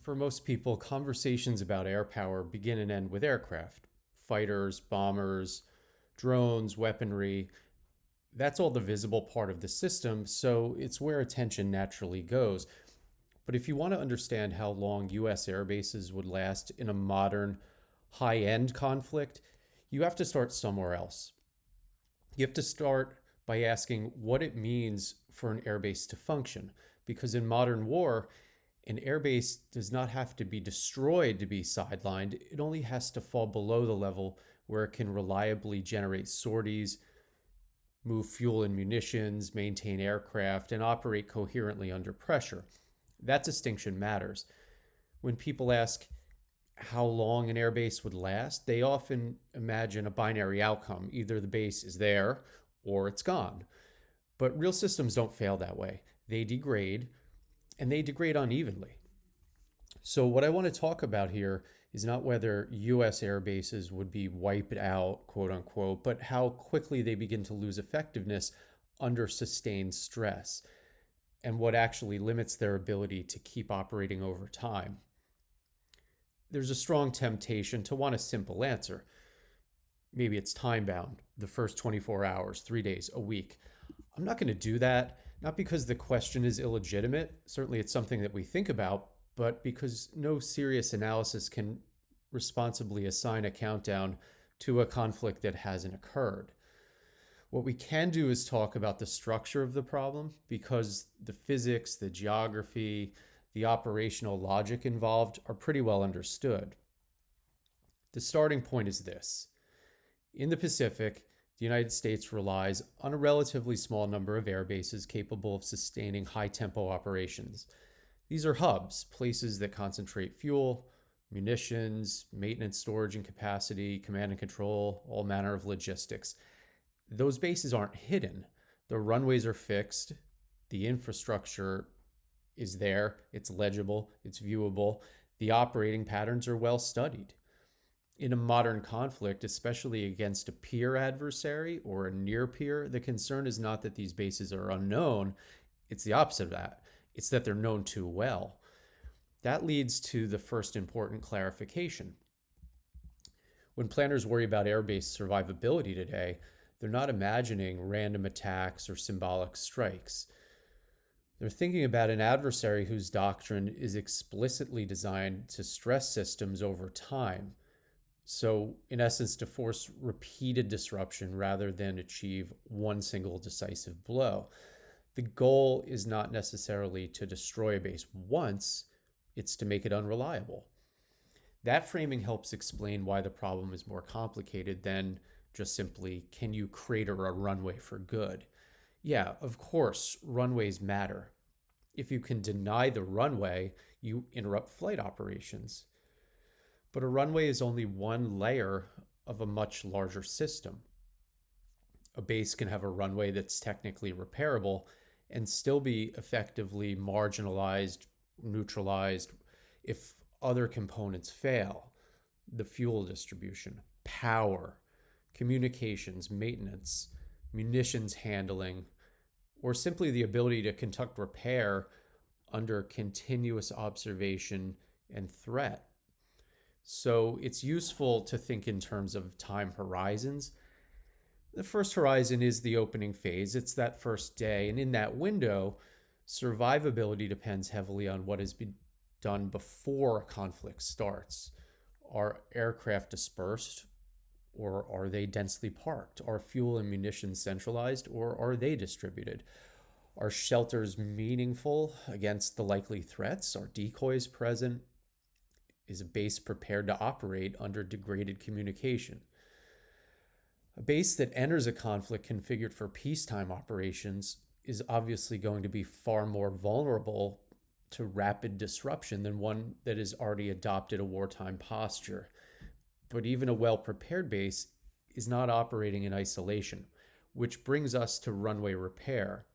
For most people, conversations about air power begin and end with aircraft. Fighters, bombers, drones, weaponry. That's all the visible part of the system, so it's where attention naturally goes. But if you want to understand how long US air bases would last in a modern, high end conflict, you have to start somewhere else. You have to start by asking what it means for an airbase to function. Because in modern war, an airbase does not have to be destroyed to be sidelined. It only has to fall below the level where it can reliably generate sorties, move fuel and munitions, maintain aircraft, and operate coherently under pressure. That distinction matters. When people ask how long an airbase would last, they often imagine a binary outcome. Either the base is there or it's gone. But real systems don't fail that way. They degrade, and they degrade unevenly. So what I want to talk about here is not whether US air bases would be wiped out, quote unquote, but how quickly they begin to lose effectiveness under sustained stress and what actually limits their ability to keep operating over time. There's a strong temptation to want a simple answer. Maybe it's time bound, the first 24 hours, 3 days, a week. I'm not going to do that. Not because the question is illegitimate, certainly it's something that we think about, but because no serious analysis can responsibly assign a countdown to a conflict that hasn't occurred. What we can do is talk about the structure of the problem, because the physics, the geography, the operational logic involved are pretty well understood. The starting point is this. In the Pacific, the United States relies on a relatively small number of air bases capable of sustaining high-tempo operations. These are hubs, places that concentrate fuel, munitions, maintenance, storage and capacity, command and control, all manner of logistics. Those bases aren't hidden. The runways are fixed. The infrastructure is there. It's legible. It's viewable. The operating patterns are well studied. In a modern conflict, especially against a peer adversary or a near peer, the concern is not that these bases are unknown. It's the opposite of that. It's that they're known too well. That leads to the first important clarification. When planners worry about airbase survivability today, they're not imagining random attacks or symbolic strikes. They're thinking about an adversary whose doctrine is explicitly designed to stress systems over time. So, in essence, to force repeated disruption rather than achieve one single decisive blow. The goal is not necessarily to destroy a base once, it's to make it unreliable. That framing helps explain why the problem is more complicated than just simply, can you crater a runway for good? Yeah, of course, runways matter. If you can deny the runway, you interrupt flight operations. But a runway is only one layer of a much larger system. A base can have a runway that's technically repairable and still be effectively marginalized, neutralized if other components fail. The fuel distribution, power, communications, maintenance, munitions handling, or simply the ability to conduct repair under continuous observation and threat. So it's useful to think in terms of time horizons. The first horizon is the opening phase. It's that first day. And in that window, survivability depends heavily on what has been done before a conflict starts. Are aircraft dispersed, or are they densely parked? Are fuel and munitions centralized, or are they distributed? Are shelters meaningful against the likely threats? Are decoys present? Is a base prepared to operate under degraded communication? A base that enters a conflict configured for peacetime operations is obviously going to be far more vulnerable to rapid disruption than one that has already adopted a wartime posture. But even a well-prepared base is not operating in isolation, which brings us to runway repair.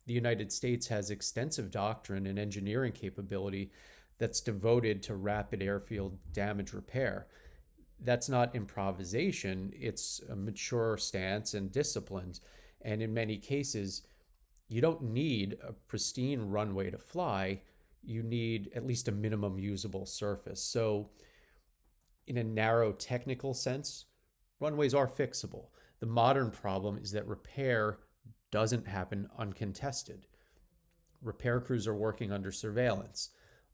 The United States has extensive doctrine and engineering capability that's devoted to rapid airfield damage repair. That's not improvisation, it's a mature stance and disciplines. And in many cases, you don't need a pristine runway to fly. you need at least a minimum usable surface. So, in a narrow technical sense, runways are fixable. The modern problem is that repair doesn't happen uncontested. Repair crews are working under surveillance,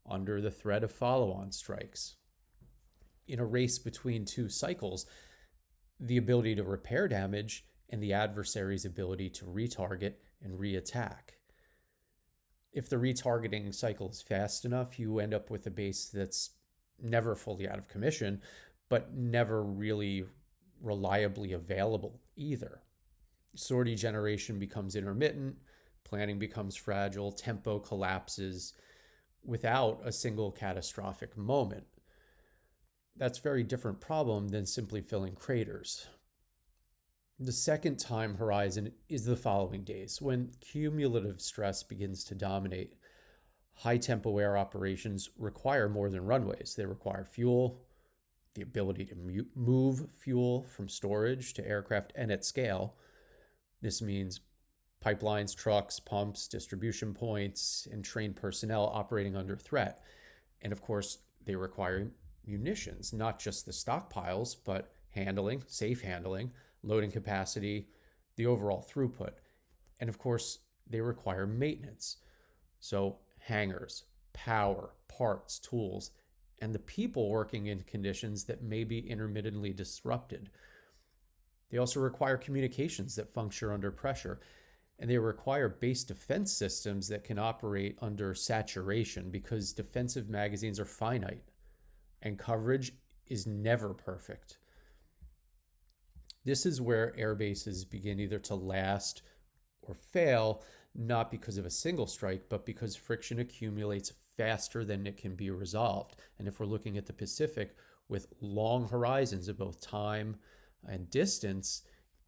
under the threat of follow-on strikes. In a race between two cycles, the ability to repair damage and the adversary's ability to retarget and reattack. If the retargeting cycle is fast enough, you end up with a base that's never fully out of commission, but never really reliably available either. Sortie generation becomes intermittent, planning becomes fragile, tempo collapses without a single catastrophic moment. That's a very different problem than simply filling craters. The second time horizon is the following days, when cumulative stress begins to dominate. High tempo air operations require more than runways. They require fuel, the ability to move fuel from storage to aircraft and at scale. This means pipelines, trucks, pumps, distribution points, and trained personnel operating under threat. And of course, they require munitions, not just the stockpiles, but handling, safe handling, loading capacity, the overall throughput. And of course, they require maintenance. So hangars, power, parts, tools, and the people working in conditions that may be intermittently disrupted. They also require communications that function under pressure, and they require base defense systems that can operate under saturation because defensive magazines are finite and coverage is never perfect. This is where airbases begin either to last or fail, not because of a single strike, but because friction accumulates faster than it can be resolved. And if we're looking at the Pacific with long horizons of both time and distance,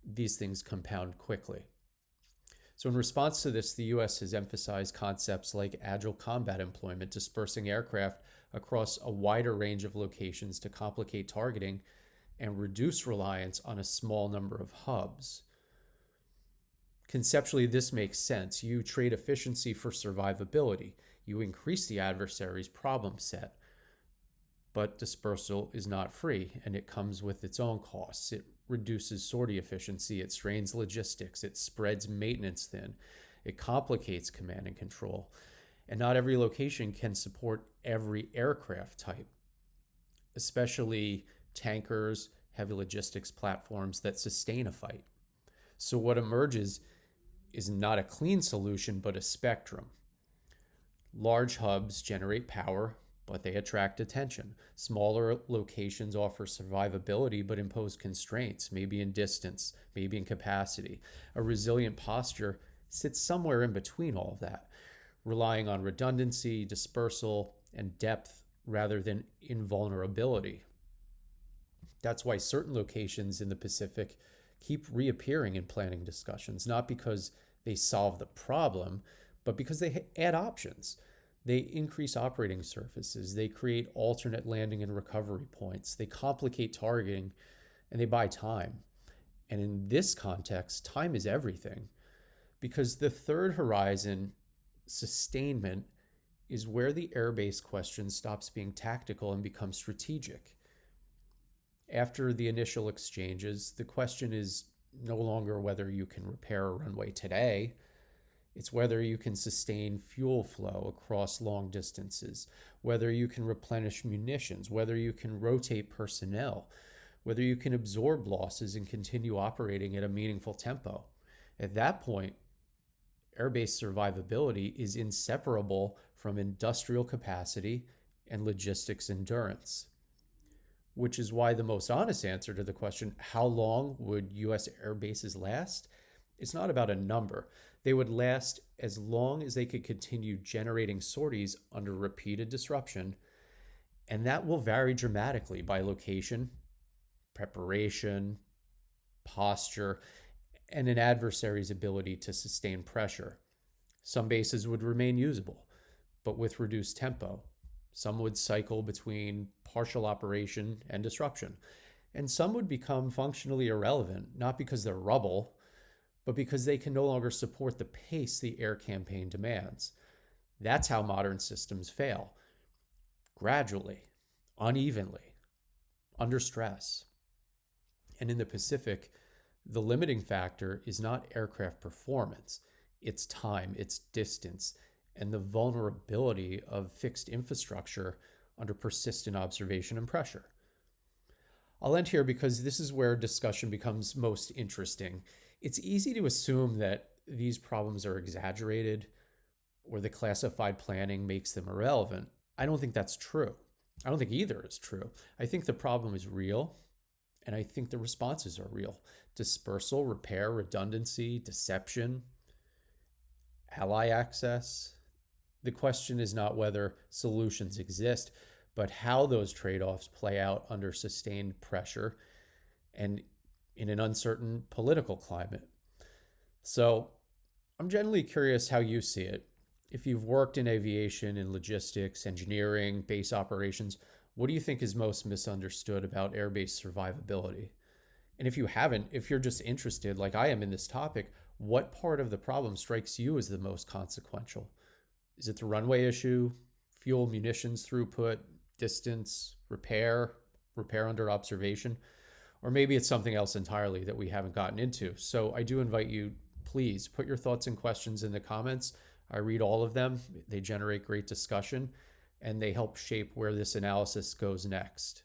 these things compound quickly. So in response to this, the US has emphasized concepts like agile combat employment, dispersing aircraft across a wider range of locations to complicate targeting and reduce reliance on a small number of hubs. Conceptually, this makes sense. You trade efficiency for survivability. You increase the adversary's problem set. But dispersal is not free, and it comes with its own costs. It reduces sortie efficiency, it strains logistics, it spreads maintenance thin, it complicates command and control. And not every location can support every aircraft type, especially tankers, heavy logistics platforms that sustain a fight. So what emerges is not a clean solution, but a spectrum. Large hubs generate power, but they attract attention. Smaller locations offer survivability, but impose constraints, maybe in distance, maybe in capacity. A resilient posture sits somewhere in between all of that, relying on redundancy, dispersal, and depth rather than invulnerability. That's why certain locations in the Pacific keep reappearing in planning discussions, not because they solve the problem, but because they add options. They increase operating surfaces, they create alternate landing and recovery points, they complicate targeting, and they buy time. And in this context, time is everything, because the third horizon, sustainment, is where the airbase question stops being tactical and becomes strategic. After the initial exchanges, the question is no longer whether you can repair a runway today. It's whether you can sustain fuel flow across long distances, whether you can replenish munitions, whether you can rotate personnel, whether you can absorb losses and continue operating at a meaningful tempo. At that point, airbase survivability is inseparable from industrial capacity and logistics endurance, which is why the most honest answer to the question, how long would US airbases last? It's not about a number. They would last as long as they could continue generating sorties under repeated disruption, and that will vary dramatically by location, preparation, posture, and an adversary's ability to sustain pressure. Some bases would remain usable, but with reduced tempo. Some would cycle between partial operation and disruption, and some would become functionally irrelevant, not because they're rubble, but because they can no longer support the pace the air campaign demands. That's how modern systems fail, gradually, unevenly, under stress. And in the Pacific, the limiting factor is not aircraft performance, it's time, it's distance, and the vulnerability of fixed infrastructure under persistent observation and pressure. I'll end here because this is where discussion becomes most interesting. It's easy to assume that these problems are exaggerated or the classified planning makes them irrelevant. I don't think that's true. I don't think either is true. I think the problem is real, and I think the responses are real. Dispersal, repair, redundancy, deception, ally access. The question is not whether solutions exist, but how those trade-offs play out under sustained pressure and in an uncertain political climate. So I'm generally curious how you see it. If you've worked in aviation, in logistics, engineering, base operations, what do you think is most misunderstood about airbase survivability? And if you haven't, if you're just interested, like I am in this topic, what part of the problem strikes you as the most consequential? Is it the runway issue, fuel, munitions, throughput, distance, repair under observation? Or maybe it's something else entirely that we haven't gotten into. So I do invite you, please put your thoughts and questions in the comments. I read all of them. They generate great discussion and they help shape where this analysis goes next.